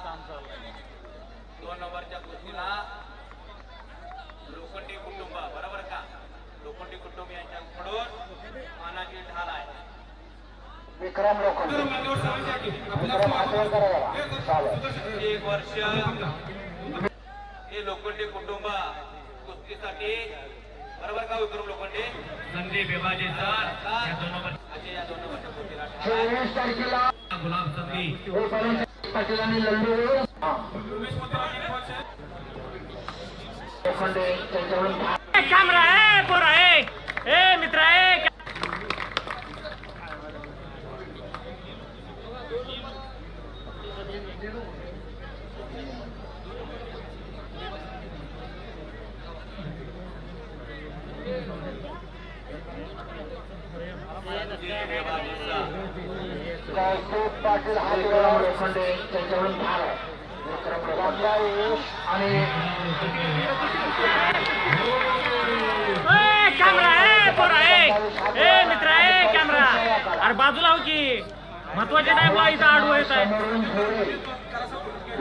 2 नंबरच्या कुस्तीला लोखंडी कुटुंब, बरोबर का? लोखंडी कुटुंब यांच्याकडून मानाची ढाल आहे. विक्रम लोखंडे, विक्रम हातवर करायला 1 वर्ष हे लोखंडी कुटुंब कुस्तीसाठी, बरोबर का? विक्रम लोखंडे, संदीप बेबाजी सर या 2 नंबरच्या कुस्तीला 24 तारखेला गुलाम संदीप पाटील आणि लल्लू लोखंडे त्यांच्याकडून कॅमेरा आहे पोरा ए मित्र आहे. कौस्तुभ पाटील हा विक्रम लोखंडे त्यांच्याकडून भार आहे. विक्रम लोखंडे आणि कॅमेरा आहे पोरा ए मित्र आहे कॅमेरा. अरे बाजूला हो की महत्वाच्या टाइमला इथं आडवं येत आहे. समोरून थोडे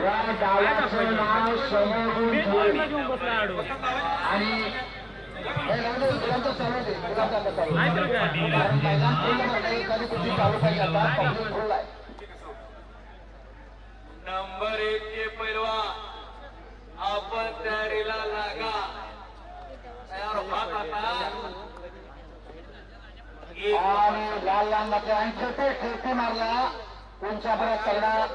या डावाचं नाव समोरून थोडे घेऊन बसला आडवं आणि हे राहू गुलामचं चालू आहे, गुलामचं आता चालू आहे. नाही तर काय कारण मैदान पूर्ण भरलंय, कधी कुठे चालू पाहिजे आता पब्लिक फुल आहे. नंबर 1 चे पैलवान, आपण तयारीला लागा. तयार व्हा आता. आणि लाल रंगाचे आणि खेळती मारला उंचापर्यंत चढणार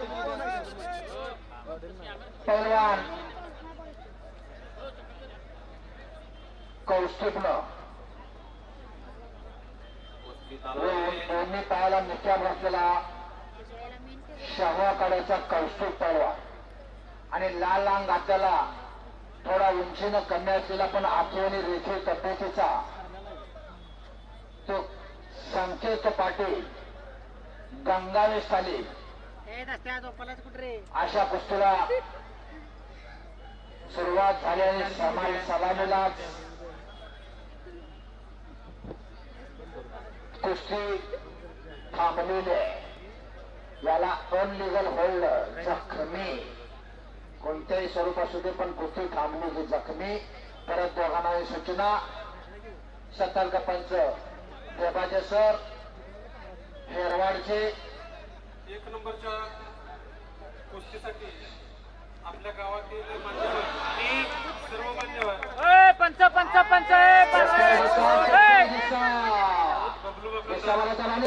पैलवान कौस्तुभनं दोन्ही पायाला निक्या बसलेला शहवा काढायचा कौस्तुभ पैलवान आणि लाल रंग घातलेला थोडा उंचीनं कमी असलेला पण आठवणी रेखीव तब्येतीचा तो संकेत पाटील गंगावे साली अशा कुस्तीला सुरुवात झाली आणि सलामीला कुस्ती थांबलेली आहे. याला अनलिगल होल्ड जखमी कोणत्याही स्वरूप असू दे पण कुस्ती थांबली ही जखमी. परत दोघांना सूचना. सतर्क पंच देवाचे सर हेरवाडचे 1 नंबरच्या कुस्तीसाठी आपल्या गावातील मान्यवर आणि सर्व मान्यवर पंच पंच पंच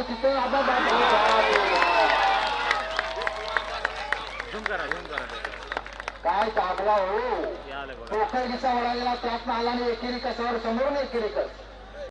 तिथे काय टाकला हो. पोखर दिसा वळालेला त्यात आला आणि एकेरी कशावर समोरून एकेरी कस